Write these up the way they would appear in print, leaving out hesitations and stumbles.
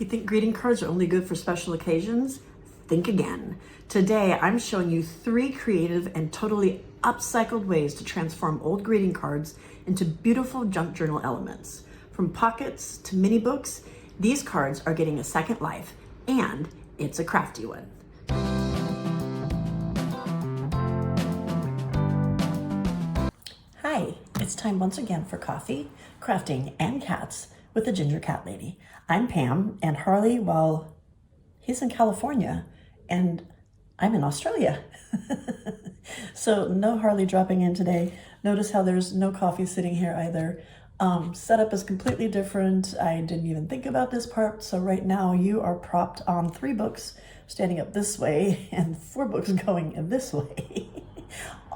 You think greeting cards are only good for special occasions? Think again. Today, I'm showing you 3 creative and totally upcycled ways to transform old greeting cards into beautiful junk journal elements. From pockets to mini books, these cards are getting a second life, and it's a crafty one. Hi, it's time once again for coffee, crafting, and cats with the Ginger Cat Lady. I'm Pam, and Harley, well, he's in California, and I'm in Australia. So no Harley dropping in today. Notice how there's no coffee sitting here either. Setup is completely different. I didn't even think about this part. So right now you are propped on 3 books standing up this way and 4 books going this way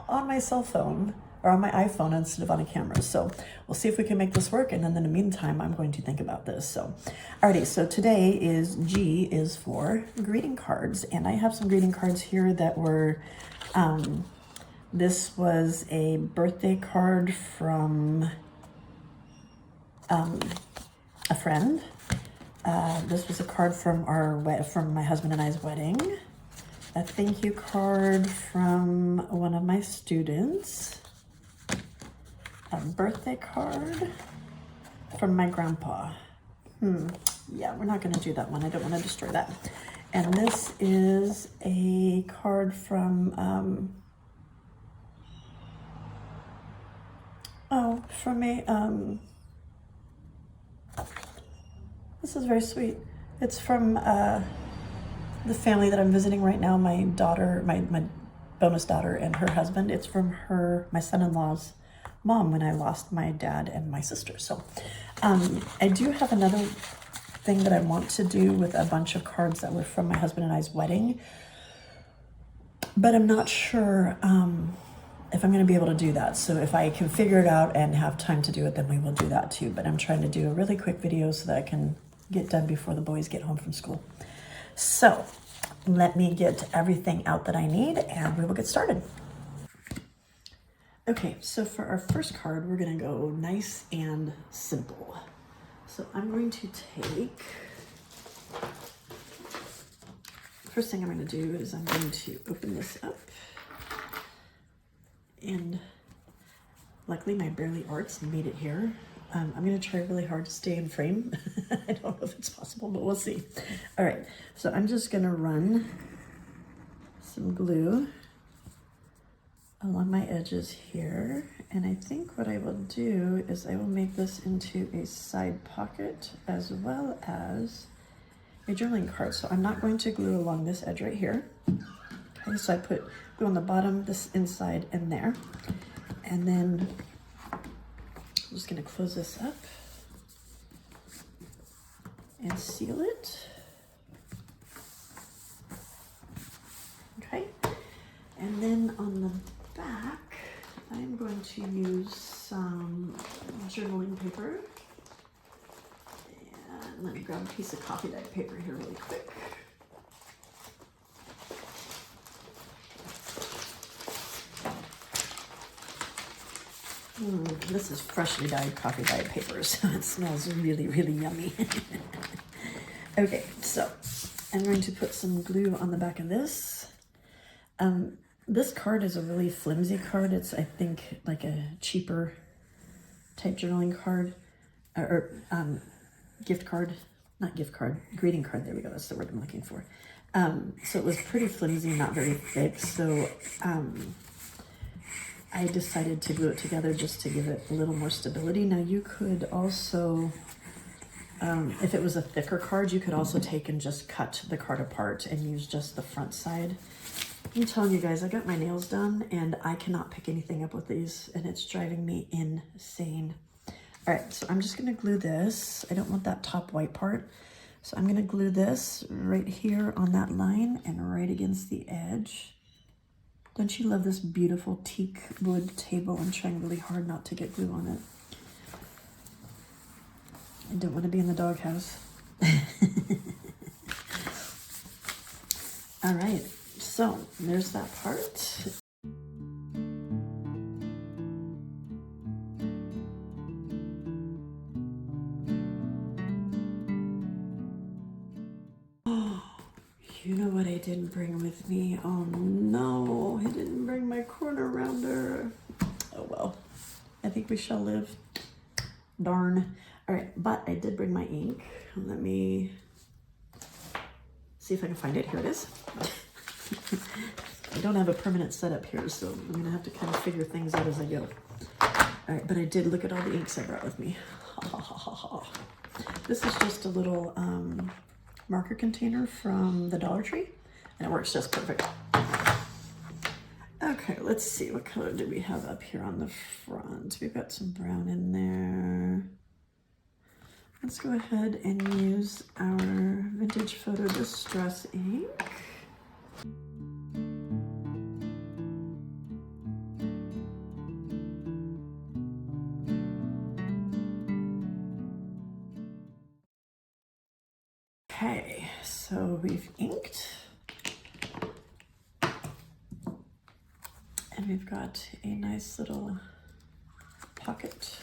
on my cell phone or on my iPhone instead of on a camera. So we'll see if we can make this work. And then in the meantime, I'm going to think about this. So, alrighty, so today is G is for greeting cards. And I have some greeting cards here that were, this was a birthday card from a friend. This was a card from from my husband and I's wedding. A thank you card from one of my students. A birthday card from my grandpa. Yeah, we're not going to do that one. I don't want to destroy that. And this is a card from, this is very sweet. It's from the family that I'm visiting right now. My daughter, my bonus daughter and her husband. It's from my son-in-law's mom when I lost my dad and my sister. So I do have another thing that I want to do with a bunch of cards that were from my husband and I's wedding, but I'm not sure if I'm going to be able to do that. So if I can figure it out and have time to do it, then we will do that too. But I'm trying to do a really quick video so that I can get done before the boys get home from school. So let me get everything out that I need and we will get started. Okay, so for our first card, we're gonna go nice and simple. So I'm going to take, first thing I'm gonna do is I'm going to open this up. And luckily my Barely Arts made it here. I'm gonna try really hard to stay in frame. I don't know if it's possible, but we'll see. All right, so I'm just gonna run some glue along my edges here. And I think what I will do is I will make this into a side pocket as well as a journaling card. So I'm not going to glue along this edge right here. Okay, so I put glue on the bottom, this inside, and there. And then I'm just gonna close this up and seal it. Okay, and then on the back, I'm going to use some journaling paper. And let me grab a piece of coffee dyed paper here really quick. This is freshly dyed coffee dyed paper, so it smells really, really yummy. Okay, so I'm going to put some glue on the back of this. This card is a really flimsy card. It's, I think, like a cheaper type journaling card, or gift card, not gift card, greeting card. There we go. That's the word I'm looking for. So it was pretty flimsy, not very thick. So I decided to glue it together just to give it a little more stability. Now you could also, if it was a thicker card, you could also take and just cut the card apart and use just the front side. I'm telling you guys, I got my nails done and I cannot pick anything up with these and it's driving me insane. All right, so I'm just gonna glue this. I don't want that top white part. So I'm gonna glue this right here on that line and right against the edge. Don't you love this beautiful teak wood table? I'm trying really hard not to get glue on it. I don't want to be in the doghouse. All right, so there's that part. You know what I didn't bring with me? Oh no, I didn't bring my corner rounder. Oh well, I think we shall live. Darn. All right, but I did bring my ink. Let me see if I can find it. Here it is. I don't have a permanent setup here, so I'm gonna have to kind of figure things out as I go. All right, but I did look at all the inks I brought with me. This is just a little marker container from the Dollar Tree, and it works just perfect. Okay, let's see, what color do we have up here on the front? We've got some brown in there. Let's go ahead and use our Vintage Photo Distress ink. Okay, so we've inked. And we've got a nice little pocket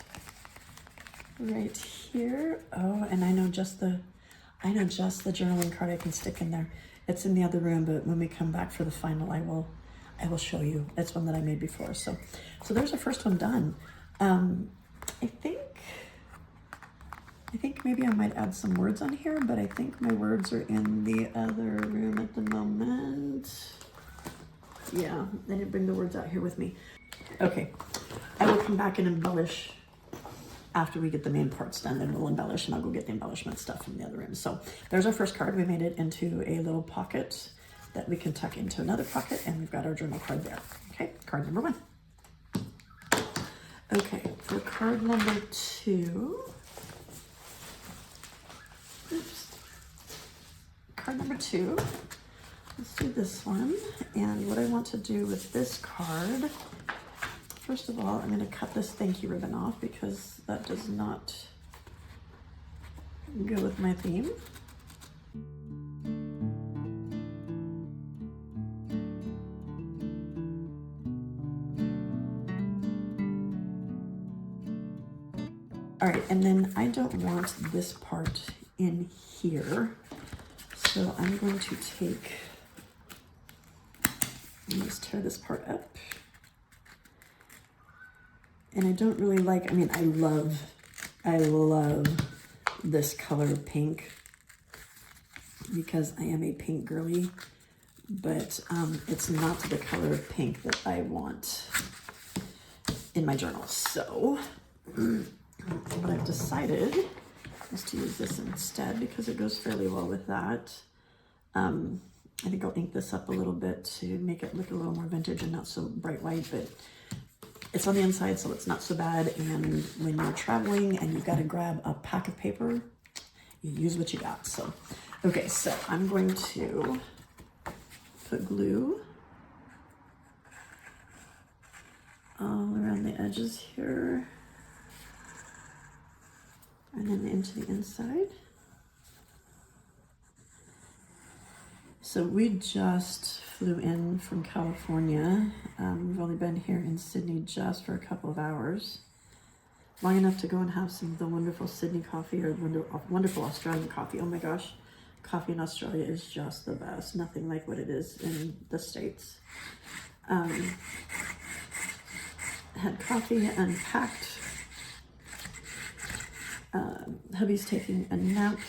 right here. Oh, and I know just the journaling card I can stick in there. It's in the other room, but when we come back for the final, I will show you. It's one that I made before. So there's our first one done. I think maybe I might add some words on here, but I think my words are in the other room at the moment. Yeah, I didn't bring the words out here with me. Okay, I will come back and embellish after we get the main parts done. Then we'll embellish, and I'll go get the embellishment stuff from the other room. So there's our first card. We made it into a little pocket that we can tuck into another pocket, and we've got our journal card there. Okay, card number 1. Okay, for card number 2, card number 2, let's do this one. And what I want to do with this card, first of all, I'm going to cut this thank you ribbon off because that does not go with my theme. All right, and then I don't want this part in here. So I'm going to take, let's tear this part up. And I don't really like, I mean, I love this color pink because I am a pink girly, but it's not the color of pink that I want in my journal. So what I've decided is to use this instead because it goes fairly well with that. I think I'll ink this up a little bit to make it look a little more vintage and not so bright white, but it's on the inside, so it's not so bad. And when you're traveling and you've got to grab a pack of paper, you use what you got. So, okay, so I'm going to put glue all around the edges here and then into the inside. So we just flew in from California. We've only been here in Sydney just for a couple of hours. Long enough to go and have some of the wonderful Sydney coffee or wonderful Australian coffee. Oh my gosh, coffee in Australia is just the best. Nothing like what it is in the States. Had coffee, unpacked. Hubby's taking a nap.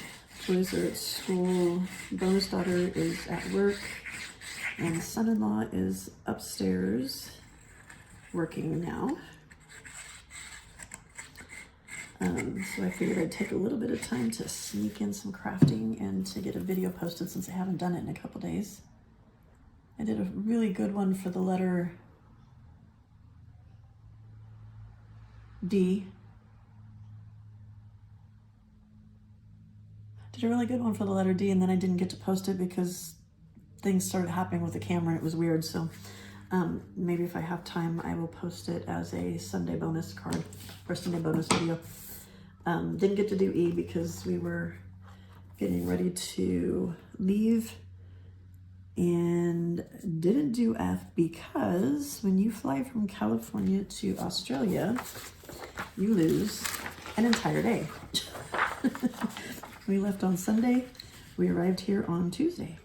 Boys are at school. Bonus daughter is at work. And son-in-law is upstairs working now. So I figured I'd take a little bit of time to sneak in some crafting and to get a video posted since I haven't done it in a couple days. I did a really good one for the letter D. Did a really good one for the letter D, and then I didn't get to post it because things started happening with the camera. It was weird. So maybe if I have time, I will post it as a Sunday bonus card or Sunday bonus video. Didn't get to do E because we were getting ready to leave, and didn't do F because when you fly from California to Australia, you lose an entire day. We left on Sunday. We arrived here on Tuesday.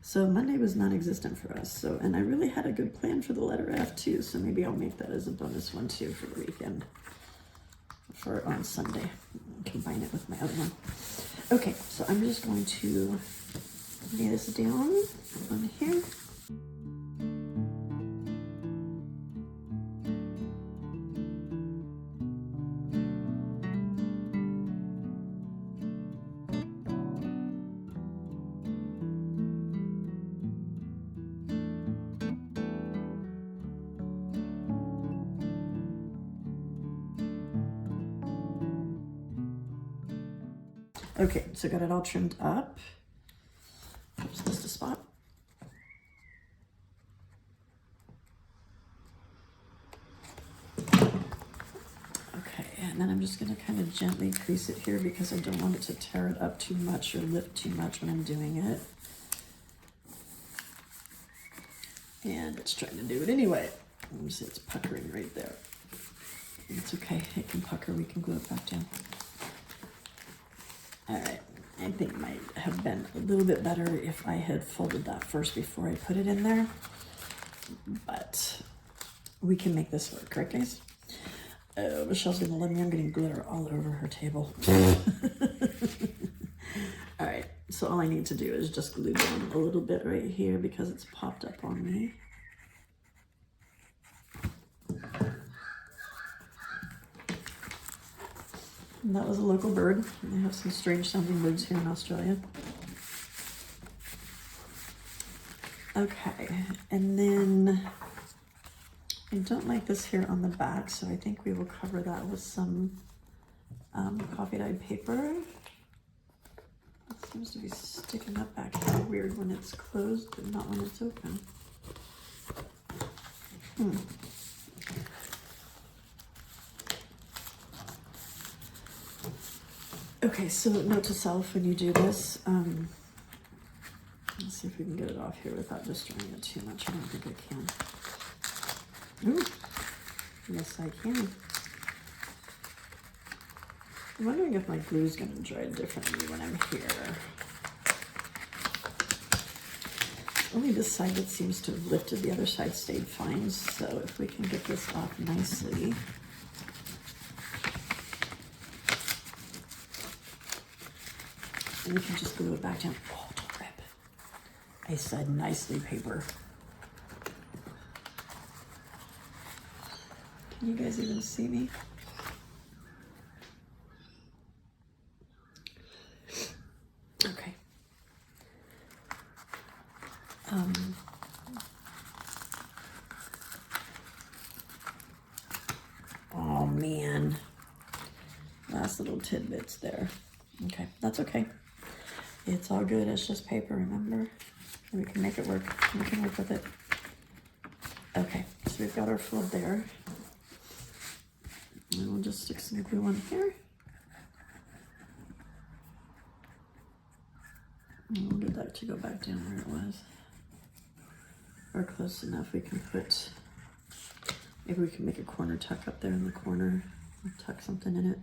So Monday was non-existent for us. So, and I really had a good plan for the letter F too. So maybe I'll make that as a bonus one too for the weekend. For on Sunday. Combine it with my other one. Okay, so I'm just going to lay this down on here. Okay, so got it all trimmed up. Oops, missed a spot. Okay, and then I'm just gonna kind of gently crease it here because I don't want it to tear it up too much or lift too much when I'm doing it. And it's trying to do it anyway. It's puckering right there. It's okay, it can pucker, we can glue it back down. All right, I think it might have been a little bit better if I had folded that first before I put it in there, but we can make this work, right guys? Oh, Michelle's gonna let me, I'm getting glitter all over her table. All right, so all I need to do is just glue down a little bit right here because it's popped up on me. And that was a local bird. They have some strange sounding birds here in Australia. Okay, and then I don't like this here on the back, so I think we will cover that with some coffee dyed paper. It seems to be sticking up back here weird when it's closed, but not when it's open. Okay, so note to self when you do this, let's see if we can get it off here without destroying it too much. I don't think I can. Ooh, yes I can. I'm wondering if my glue is going to dry differently when I'm here. Only this side that seems to have lifted, the other side stayed fine, so if we can get this off nicely. And we can just glue it back down. Oh, don't rip. I said nicely paper. Can you guys even see me? Okay. Oh man. Last little tidbits there. Okay, that's okay. It's all good, it's just paper, remember? We can make it work, we can work with it. Okay, so we've got our flood there. And we'll just stick some glue on here. And we'll get that to go back down where it was. Or close enough, we can put, maybe we can make a corner tuck up there in the corner, or tuck something in it.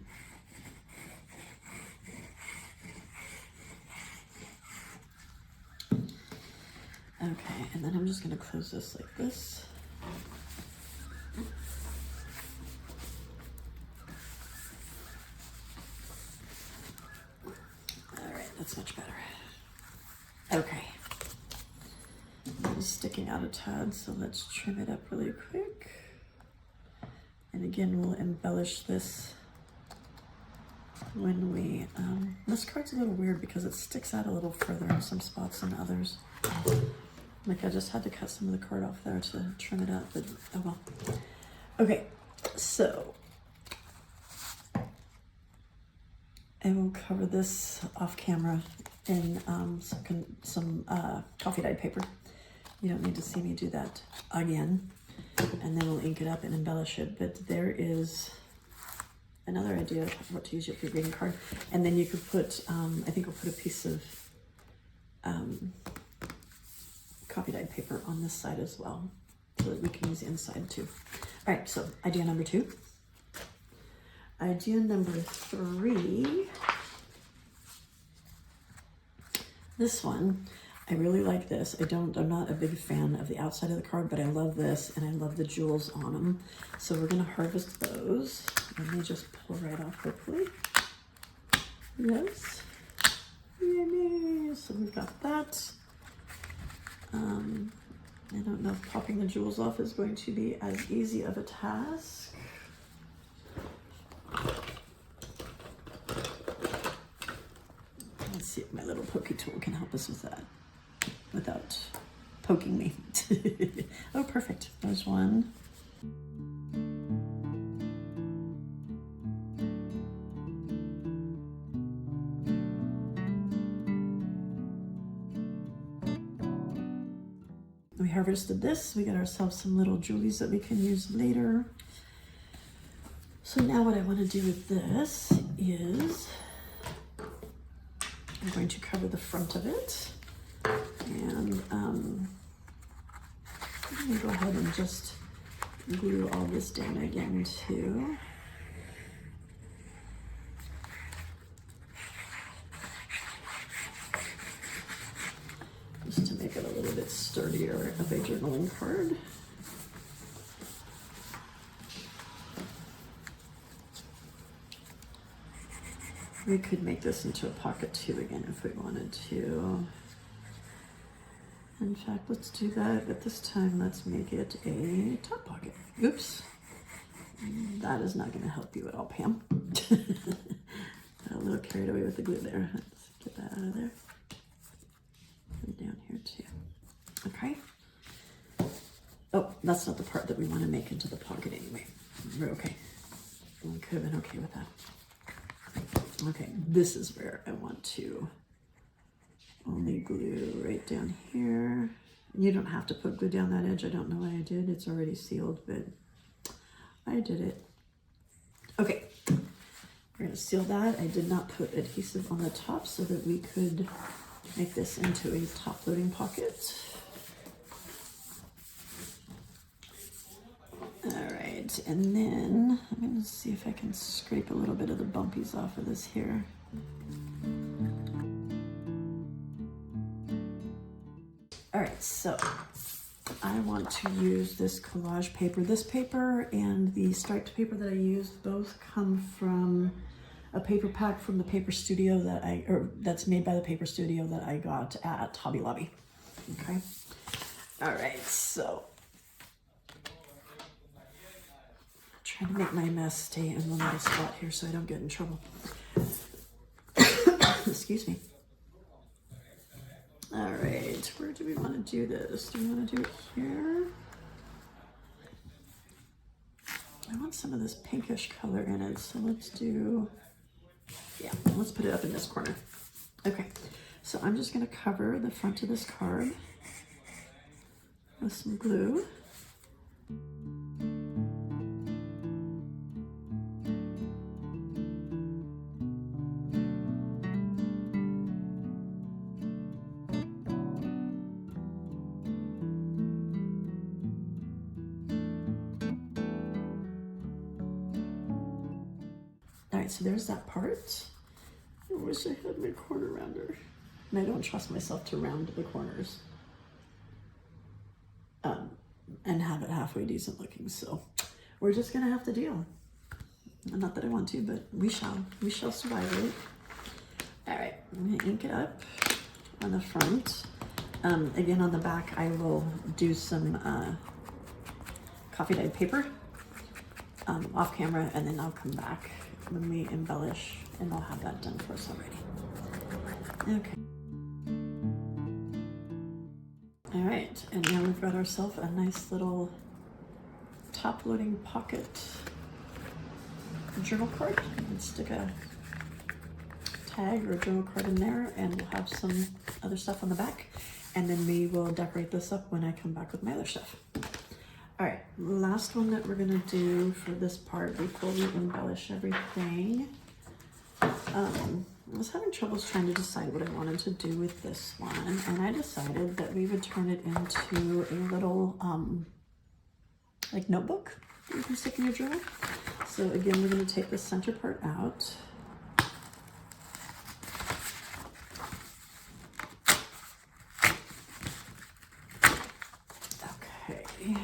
Okay, and then I'm just going to close this like this. All right, that's much better. Okay. It's sticking out a tad, so let's trim it up really quick. And again, we'll embellish this when we, this card's a little weird because it sticks out a little further in some spots than others. Like I just had to cut some of the card off there to trim it up, but oh well. Okay, so I will cover this off camera in some coffee dyed paper. You don't need to see me do that again. And then we'll ink it up and embellish it. But there is another idea of what to use for your greeting card. And then you could put, I think we'll put a piece of coffee dyed paper on this side as well, so that we can use the inside too. All right, so idea number 2. Idea number 3 This one, I really like this. I'm not a big fan of the outside of the card, but I love this and I love the jewels on them. So we're gonna harvest those. Let me just pull right off quickly. Yes. Yummy. So we've got that. I don't know if popping the jewels off is going to be as easy of a task. Let's see if my little pokey tool can help us with that without poking me. Oh, perfect. There's one. We harvested this. We got ourselves some little jewelies that we can use later. So now what I want to do with this is I'm going to cover the front of it, and I'm going to go ahead and just glue all this down again too. Just to make it a little bit sturdier of a journaling card. We could make this into a pocket too again if we wanted to. In fact, let's do that, but this time let's make it a top pocket. Oops. That is not going to help you at all, Pam. Got a little carried away with the glue there. Let's get that out of there. And down here too. Okay. Oh, that's not the part that we want to make into the pocket anyway. We're okay. We could have been okay with that. Okay, this is where I want to only glue right down here. You don't have to put glue down that edge. I don't know why I did. It's already sealed, but I did it. Okay, we're gonna seal that. I did not put adhesive on the top so that we could make this into a top loading pocket. All right, and then I'm gonna see if I can scrape a little bit of the bumpies off of this here. All right, so I want to use this collage paper. This paper and the striped paper that I used both come from a paper pack from the paper studio that's made by the paper studio that I got at Hobby Lobby. Okay. All right, so trying to make my mess stay in one little spot here so I don't get in trouble. Excuse me. All right, where do we want to do this? Do we want to do it here? I want some of this pinkish color in it, so let's do, yeah, let's put it up in this corner. Okay, so I'm just going to cover the front of this card with some glue. All right, so there's that part. I wish I had my corner rounder. And I don't trust myself to round the corners and have it halfway decent looking. So we're just gonna have to deal. Not that I want to, but we shall survive it. All right, I'm gonna ink it up on the front. Again, on the back, I will do some coffee dyed paper off camera, and then I'll come back when we embellish, and I'll have that done for us already. Okay. All right, and now we've got ourselves a nice little top loading pocket journal card. Let's stick a tag or a journal card in there, and we'll have some other stuff on the back, and then we will decorate this up when I come back with my other stuff. All right, last one that we're gonna do for this part before we embellish everything. I was having troubles trying to decide what I wanted to do with this one, and I decided that we would turn it into a little like notebook that you can stick in your journal. So again, we're gonna take the center part out. Okay.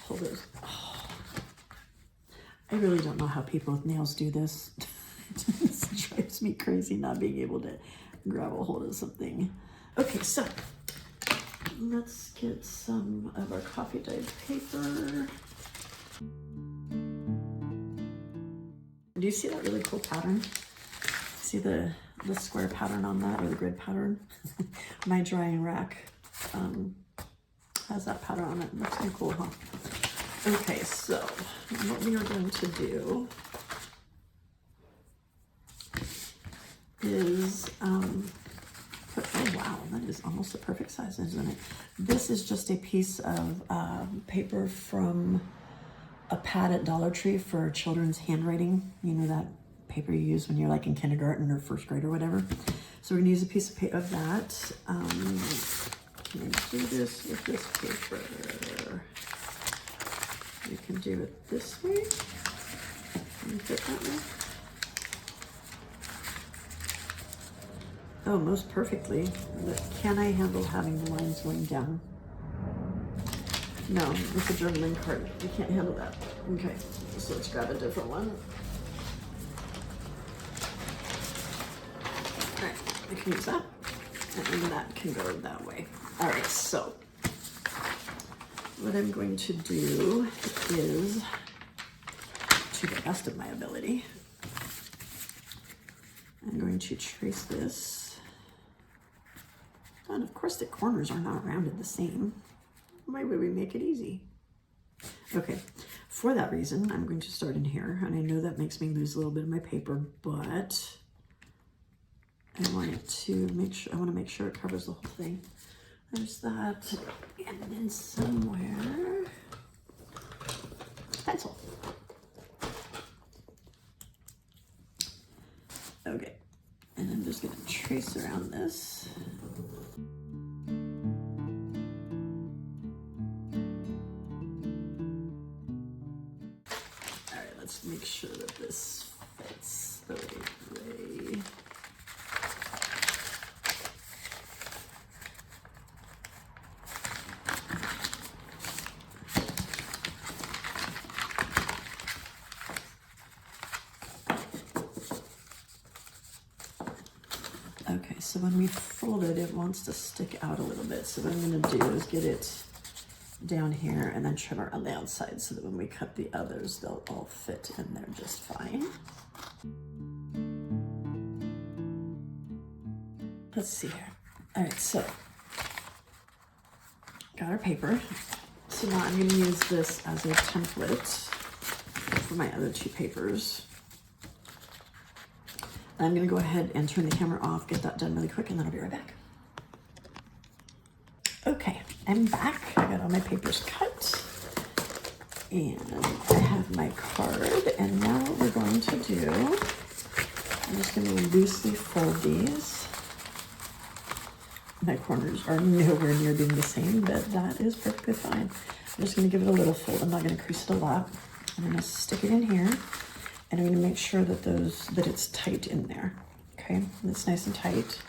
Pull those. Oh. I really don't know how people with nails do this. This drives me crazy not being able to grab a hold of something. Okay, so let's get some of our coffee dyed paper. Do you see that really cool pattern? See the square pattern on that, or the grid pattern? My drying rack has that pattern on it. Looks kind of cool, huh? Okay, so what we are going to do is put, oh wow, that is almost the perfect size, isn't it? This is just a piece of paper from a pad at Dollar Tree for children's handwriting. You know, that paper you use when you're like in kindergarten or first grade or whatever. So we're gonna use a piece of paper of that. Can I do this with this paper? You can do it this way. Can you fit that way? Oh, most perfectly. But can I handle having the lines going down? No, it's a German card. You can't handle that. Okay, so let's grab a different one. All right, I can use that. And then that can go that way. All right, so what I'm going to do is, to the best of my ability, I'm going to trace this. And of course the corners are not rounded the same. Why would we make it easy? Okay, for that reason, I'm going to start in here. And I know that makes me lose a little bit of my paper, but I want it to make sure, I want to make sure it covers the whole thing. There's that, and then somewhere, pencil. Okay, and I'm just gonna trace around this. All right, let's make sure that this fits the right way. Okay, so when we fold it, it wants to stick out a little bit. So what I'm gonna do is get it down here and then trim around the outside so that when we cut the others, they'll all fit in there just fine. Let's see here. All right, so got our paper. So now I'm gonna use this as a template for my other two papers. I'm gonna go ahead and turn the camera off, get that done really quick, and then I'll be right back. Okay, I'm back. I got all my papers cut. And I have my card. And now what we're going to do, I'm just gonna loosely fold these. My corners are nowhere near being the same, but that is perfectly fine. I'm just gonna give it a little fold. I'm not gonna crease it a lot. I'm gonna stick it in here. And I'm going to make sure that that it's tight in there. Okay, it's nice and tight.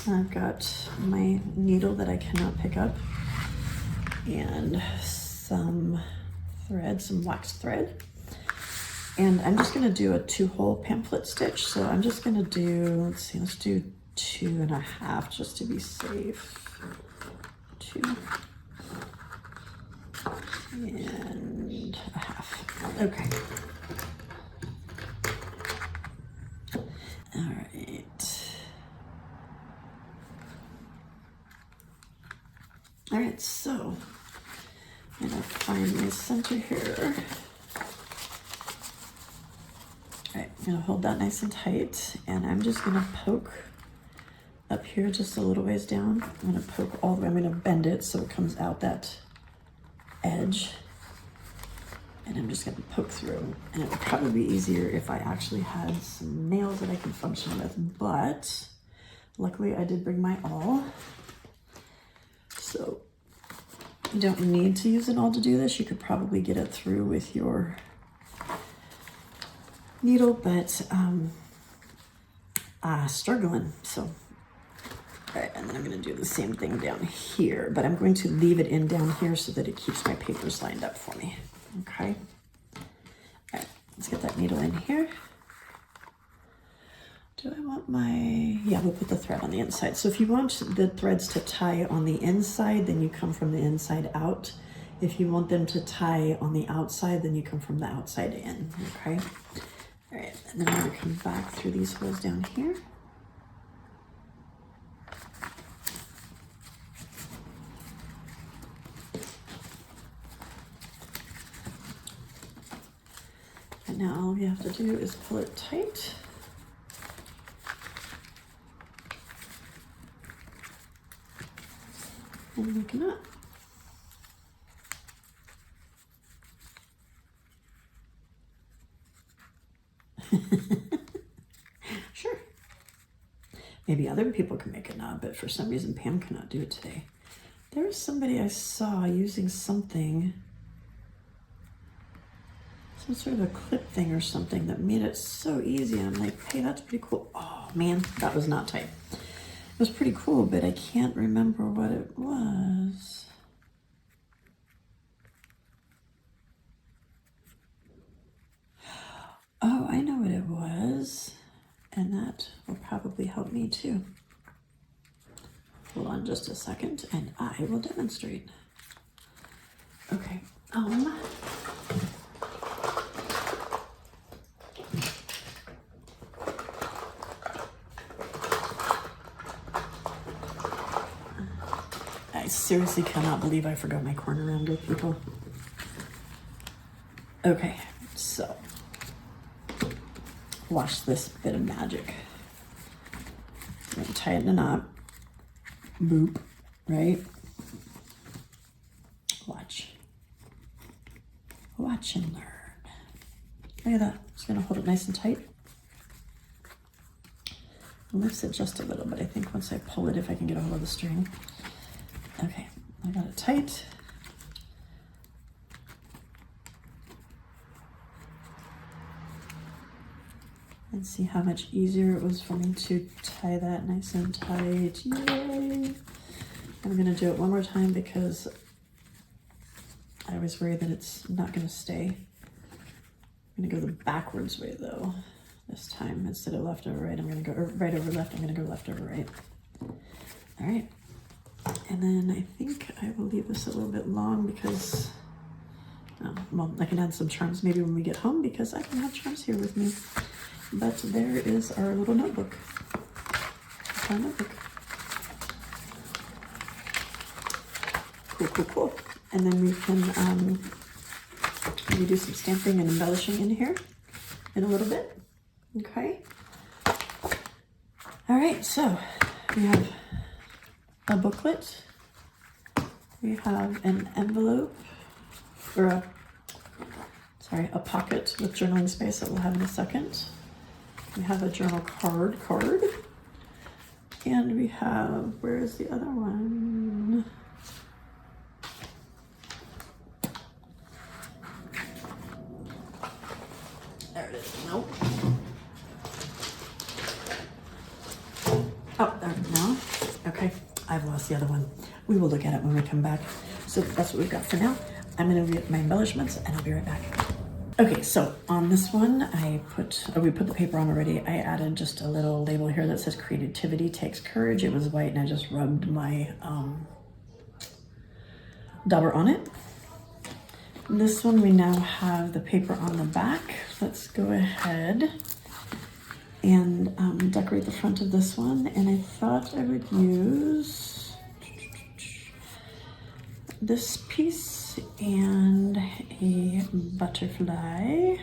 I've got my needle that I cannot pick up, and some thread, some waxed thread. And I'm just going to do a 2-hole pamphlet stitch. So I'm just going to do, let's see, let's do 2.5 just to be safe. 2 and a half. Okay. All right. All right, so I'm gonna find my center here. All right, I'm gonna hold that nice and tight, and I'm just gonna poke up here just a little ways down. I'm gonna poke all the way, I'm gonna bend it so it comes out that edge, and I'm just going to poke through. And it would probably be easier if I actually had some nails that I could function with, but luckily I did bring my awl, so you don't need to use an awl to do this. You could probably get it through with your needle, but struggling. So, all right, and then I'm going to do the same thing down here, but I'm going to leave it in down here so that it keeps my papers lined up for me. Okay. All right, let's get that needle in here. Do I want yeah, we'll put the thread on the inside. So if you want the threads to tie on the inside, then you come from the inside out. If you want them to tie on the outside, then you come from the outside in, okay? All right, and then I'm gonna come back through these holes down here. And now all we have to do is pull it tight. And looking up. Sure. Maybe other people can make a knot, but for some reason Pam cannot do it today. There was somebody I saw using something, some sort of a clip thing or something that made it so easy. And I'm like, hey, that's pretty cool. Oh man, that was not tight. It was pretty cool, but I can't remember what it was. Oh, I know what it was. And that will probably help me too. Hold on just a second and I will demonstrate. Okay. I seriously cannot believe I forgot my corner rounder, people. Okay, so watch this bit of magic. I'm gonna tie it in a knot. Boop, right? Watch. Watch and learn. Look at that. Just gonna hold it nice and tight. It lifts it just a little, but I think once I pull it, if I can get a hold of the string. Okay, I got it tight. And see how much easier it was for me to tie that nice and tight. Yay! I'm gonna do it one more time because I was worried that it's not gonna stay. I'm gonna go the backwards way though. This time, instead of left over right, I'm gonna go right over left, I'm gonna go left over right. All right, and then I think I will leave this a little bit long because, well, I can add some charms maybe when we get home because I can have charms here with me. But there is our little notebook. Our notebook. Cool, cool, cool. And then we can maybe do some stamping and embellishing in here in a little bit. Okay. All right, so we have a booklet. We have an envelope, or a pocket with journaling space that we'll have in a second. We have a journal card, and we have, where is the other one? There it is. Nope. Oh, there, no. Okay, I've lost the other one. We will look at it when we come back. So that's what we've got for now. I'm gonna get my embellishments and I'll be right back. Okay, so on this one, we put the paper on already. I added just a little label here that says creativity takes courage. It was white and I just rubbed my dauber on it. This one, we now have the paper on the back. Let's go ahead and decorate the front of this one. And I thought I would use this piece and a butterfly,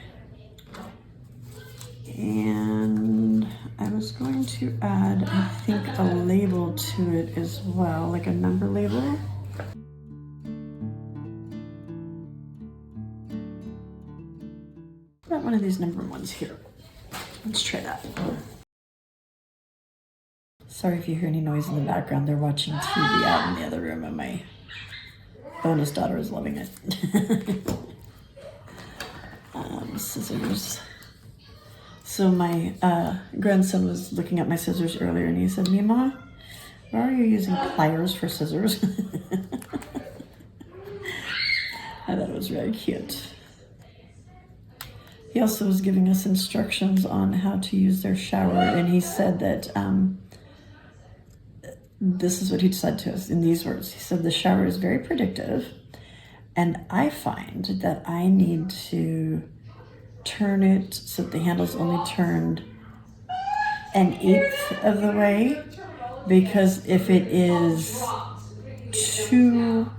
and I was going to add, I think, a label to it as well, like a number label. Got one of these number ones here. Let's try that. Sorry if you hear any noise in the background. They're watching TV out in the other room and my bonus daughter is loving it. Scissors. So my grandson was looking at my scissors earlier and he said, Mima, why are you using pliers for scissors? I thought it was really cute. He also was giving us instructions on how to use their shower, and he said that this is what he said to us in these words. He said, the shower is very predictive, and I find that I need to turn it so that the handle's only turned 1/8 of the way, because if it is too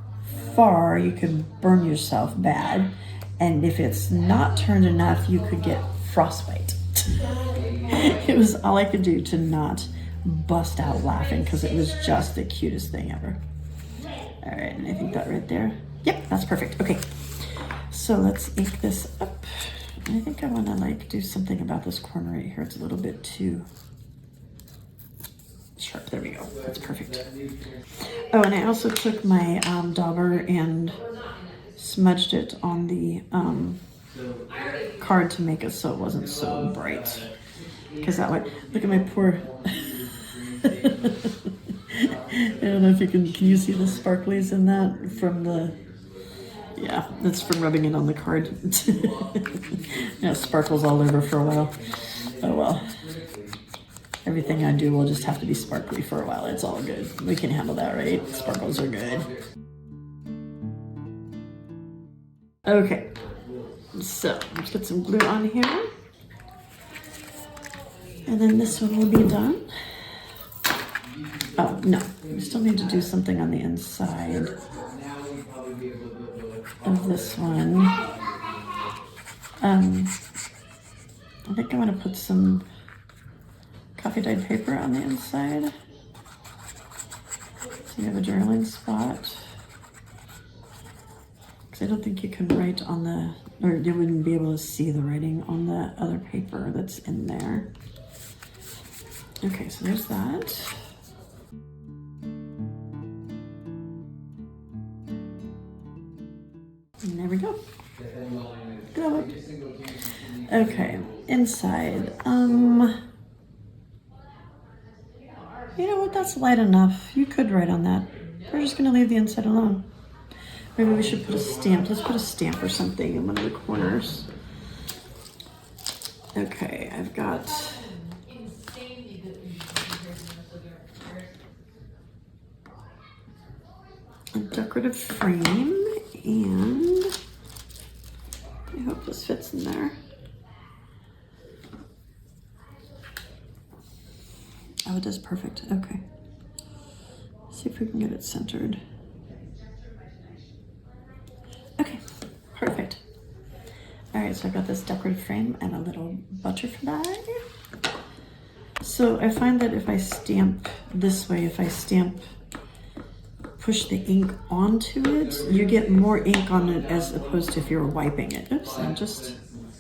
far, you could burn yourself bad. And if it's not turned enough, you could get frostbite. It was all I could do to not bust out laughing because it was just the cutest thing ever. All right, and I think that right there. Yep, that's perfect. Okay, so let's ink this up. I think I want to like do something about this corner right here. It's a little bit too sharp. There we go. That's perfect. Oh, and I also took my dauber and smudged it on the card to make it so it wasn't so bright. Because that way, look at my poor. I don't know if you can you see the sparklies in that from the. Yeah, that's from rubbing it on the card. Yeah, sparkles all over for a while. Oh well. Everything I do will just have to be sparkly for a while. It's all good. We can handle that, right? Sparkles are good. Okay, so let's get some glue on here. And then this one will be done. Oh, no, we still need to do something on the inside of this one. I think I want to put some coffee dyed paper on the inside. So you have a journaling spot. Because I don't think you can write on the, or you wouldn't be able to see the writing on the other paper that's in there. Okay, so there's that. And there we go. Go. Okay, inside. You know what, that's light enough. You could write on that. We're just gonna leave the inside alone. Maybe we should put a stamp. Let's put a stamp or something in one of the corners. Okay, I've got a decorative frame, and I hope this fits in there. Oh, it does perfect. Okay. See if we can get it centered. Okay, perfect. All right, so I got this decorative frame and a little butterfly. So I find that if I stamp this way, if I stamp, push the ink onto it, you get more ink on it as opposed to if you're wiping it. Oops, I just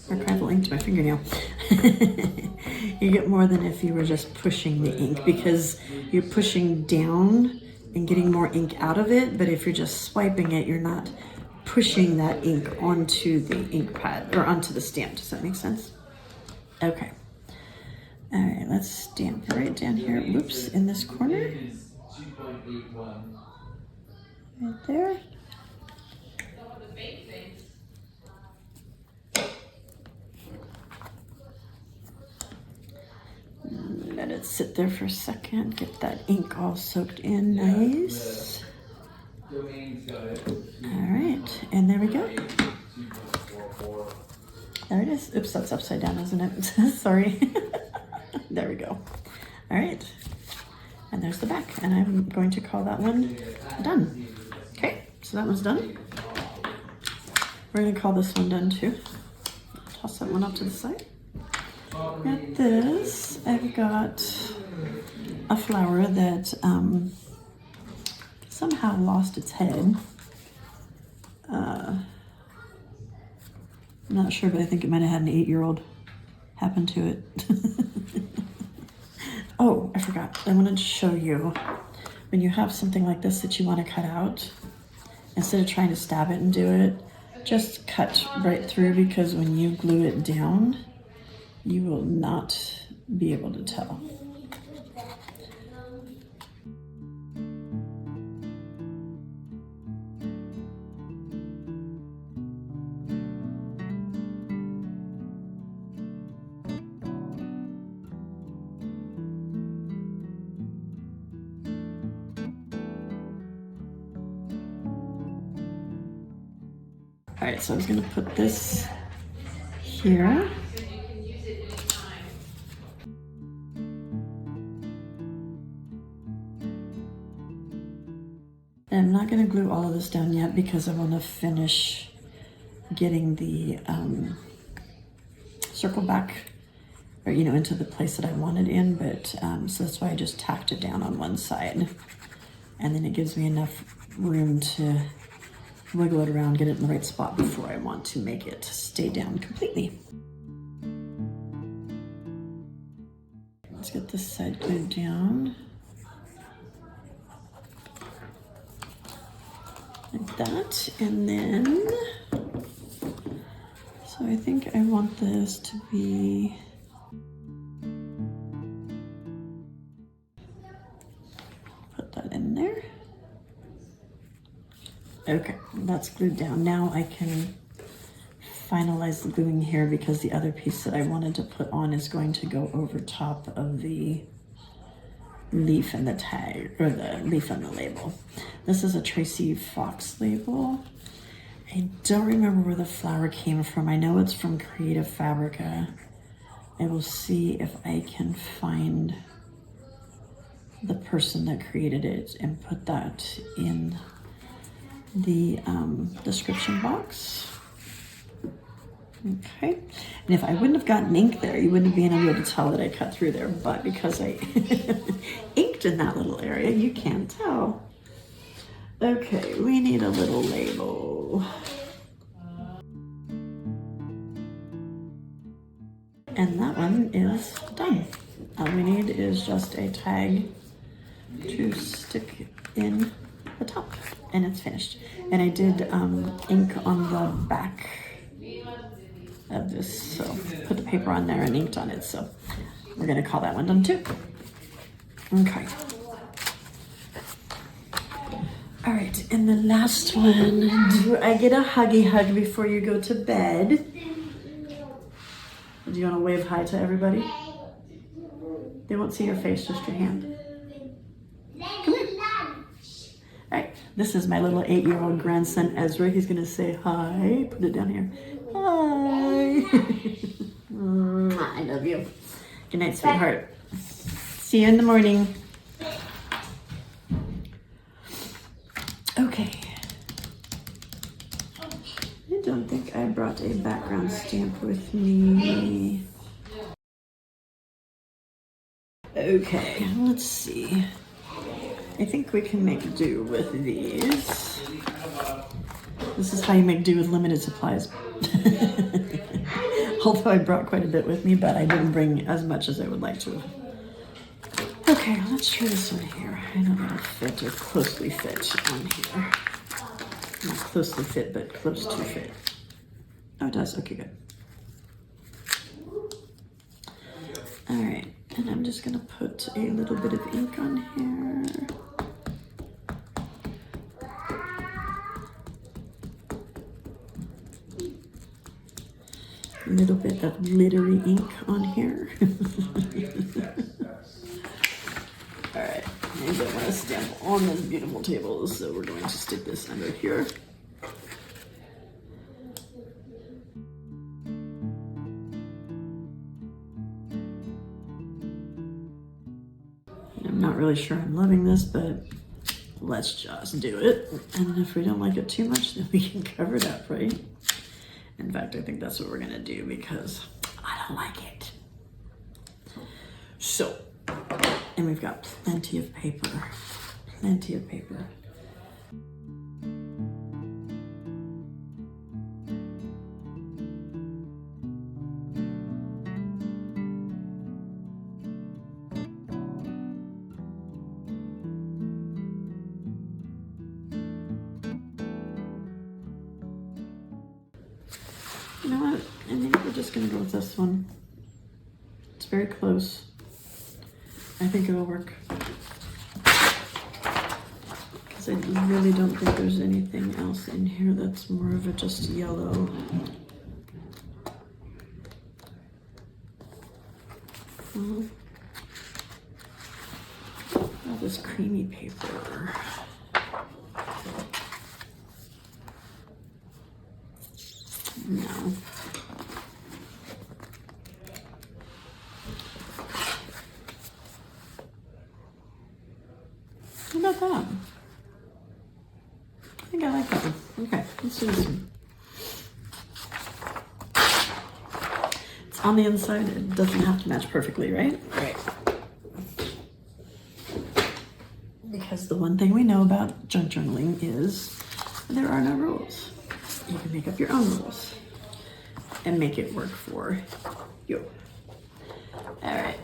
archival inked my fingernail. You get more than if you were just pushing the ink, because you're pushing down and getting more ink out of it, but if you're just swiping it, you're not pushing that ink onto the ink pad or onto the stamp. Does that make sense? Okay. All right, let's stamp right down here. Whoops, in this corner. Right there. Let it sit there for a second, get that ink all soaked in nice. All right, and there we go. There it is. Oops, that's upside down, isn't it? Sorry. There we go. All right, and there's the back, and I'm going to call that one done. Okay, so that one's done. We're gonna call this one done too. Toss that one off to the side. At this, I've got a flower that somehow lost its head. I'm not sure, but I think it might have had an 8-year-old happen to it. Oh, I forgot. I wanted to show you when you have something like this that you want to cut out, instead of trying to stab it and do it, just cut right through, because when you glue it down, you will not be able to tell. All right, so I was gonna put this here. And I'm not gonna glue all of this down yet because I wanna finish getting the circle back, or into the place that I want it in, but so that's why I just tacked it down on one side. And then it gives me enough room to wiggle it around, get it in the right spot before I want to make it stay down completely. Let's get this side glued down. Like that, and then, so I think I want this to be, put that in there. Okay, that's glued down. Now I can finalize the gluing here because the other piece that I wanted to put on is going to go over top of the leaf and the tag, or the leaf and the label. This is a Tracy Fox label. I don't remember where the flower came from. I know it's from Creative Fabrica. I will see if I can find the person that created it and put that in the description box. Okay, and if I wouldn't have gotten ink there, you wouldn't have been able to tell that I cut through there, but because I inked in that little area, you can't tell. Okay, we need a little label. And that one is done. All we need is just a tag to stick in the top, and it's finished. And I did ink on the back of this, so put the paper on there and inked on it, so we're gonna call that one done too. Okay. All right, and the last one, do I get a huggy hug before you go to bed? Do you want to wave hi to everybody? They won't see your face, just your hand. Come here. All right, this is my little 8-year-old grandson, Ezra. He's gonna say hi. Put it down here. Hi. I love you. Good night, sweetheart. See you in the morning. Okay. I don't think I brought a background stamp with me. Okay, let's see. I think we can make do with these. This is how you make do with limited supplies. Although I brought quite a bit with me, but I didn't bring as much as I would like to. Okay, let's try this one here. I know that'll fit, or closely fit on here. Not closely fit, but close to fit. Oh, it does. Okay, good. All right, and I'm just gonna put a little bit of ink on here. A little bit of glittery ink on here. All right, I don't want to stamp on those beautiful tables, so we're going to stick this under here. I'm not really sure I'm loving this, but let's just do it. And if we don't like it too much, then we can cover it up, right? In fact, I think that's what we're gonna do because I don't like it. So, and we've got plenty of paper, plenty of paper. You know what? I think we're just gonna go with this one. very close. I think it'll work. Because I really don't think there's anything else in here that's more of a just yellow. Oh, this creamy paper. No. How about that? I think I like that one. Okay, let's do this one. It's on the inside. It doesn't have to match perfectly, right? Right. Because the one thing we know about junk journaling is there are no rules. You can make up your own rules and make it work for you. All right.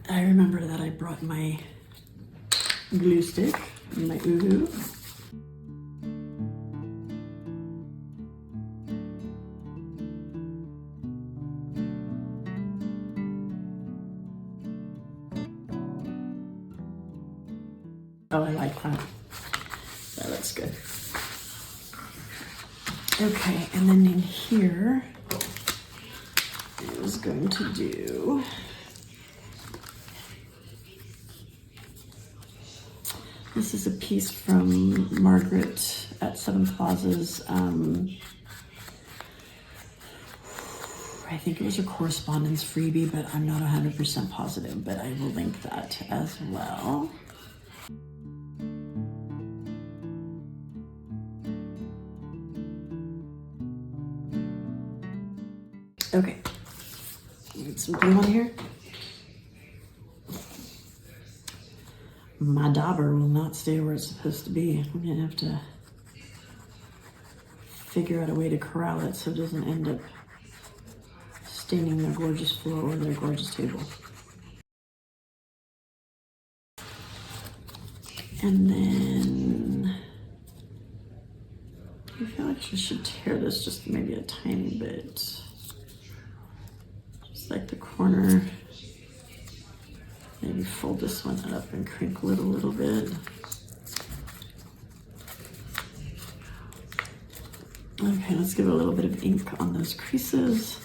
I remember that I brought my glue stick and my uhu. Oh, I like that. That looks good. Okay, and then in here, I was going to do this is a piece from Margaret at Seven Plazas. I think it was a correspondence freebie, but I'm not 100% positive, but I will link that as well. Okay, need some glue on here. My dauber will not stay where it's supposed to be. I'm gonna have to figure out a way to corral it so it doesn't end up staining their gorgeous floor or their gorgeous table. And then I feel like I should tear this just maybe a tiny bit. Just like the corner. Maybe fold this one up and crinkle it a little bit. Okay, let's give it a little bit of ink on those creases.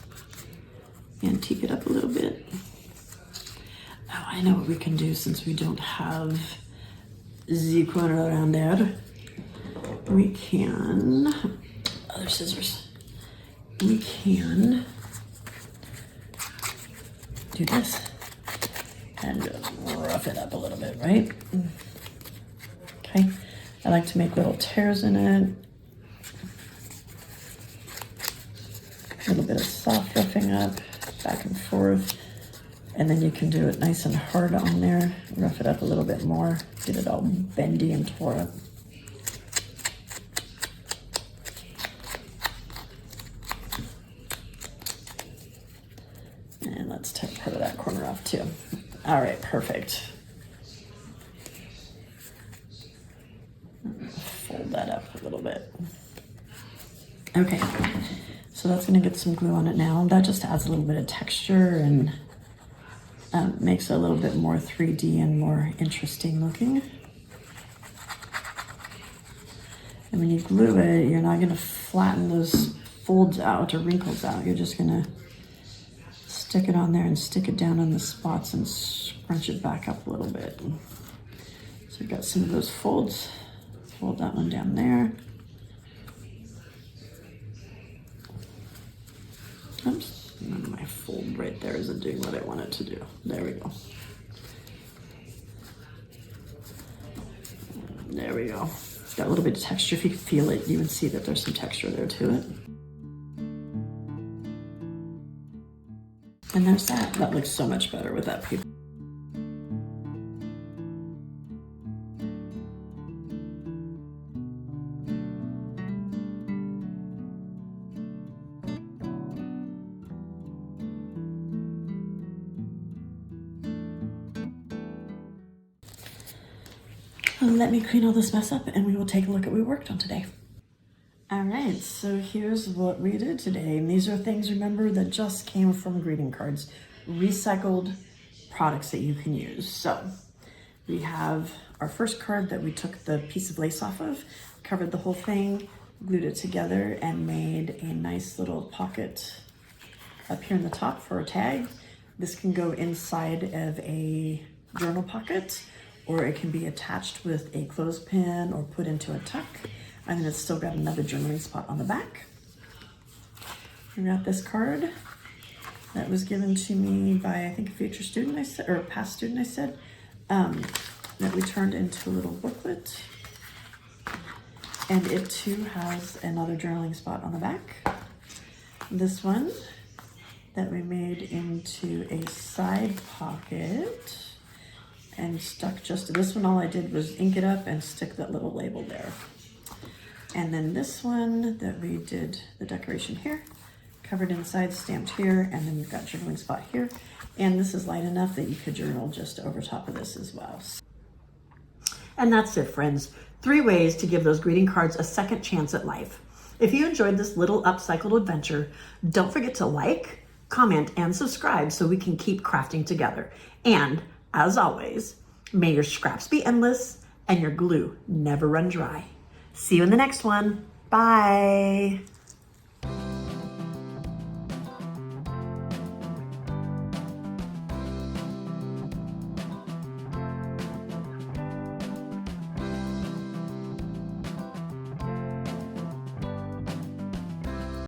Antique it up a little bit. Oh, I know what we can do since we don't have the corner around there. We can, other scissors. We can do this and just rough it up a little bit, right? Okay, I like to make little tears in it. A little bit of soft roughing up, back and forth. And then you can do it nice and hard on there. Rough it up a little bit more. Get it all bendy and tore up. And let's take part of that corner off too. All right, perfect. Fold that up a little bit. Okay, so that's gonna get some glue on it now. That just adds a little bit of texture and makes it a little bit more 3D and more interesting looking. And when you glue it, you're not gonna flatten those folds out or wrinkles out. You're just gonna stick it on there and stick it down on the spots and scrunch it back up a little bit. So you've got some of those folds. Fold that one down there. Oops, my fold right there isn't doing what I want it to do. There we go. There we go. Got a little bit of texture. If you feel it, you would see that there's some texture there to it. And there's that. That looks so much better with that paper. Let me clean all this mess up and we will take a look at what we worked on today. All right, so here's what we did today. And these are things, remember, that just came from greeting cards, recycled products that you can use. So we have our first card that we took the piece of lace off of, covered the whole thing, glued it together, and made a nice little pocket up here in the top for a tag. This can go inside of a journal pocket, or it can be attached with a clothespin or put into a tuck. And then it's still got another journaling spot on the back. We got this card that was given to me by, I think, a future student, I said, or a past student, I said, that we turned into a little booklet. And it too has another journaling spot on the back. This one that we made into a side pocket and stuck just to this one. All I did was ink it up and stick that little label there. And then this one that we did the decoration here, covered inside, stamped here, and then we've got journaling spot here. And this is light enough that you could journal just over top of this as well. And that's it, friends. 3 ways to give those greeting cards a second chance at life. If you enjoyed this little upcycled adventure, don't forget to like, comment, and subscribe so we can keep crafting together. And as always, may your scraps be endless and your glue never run dry. See you in the next one. Bye.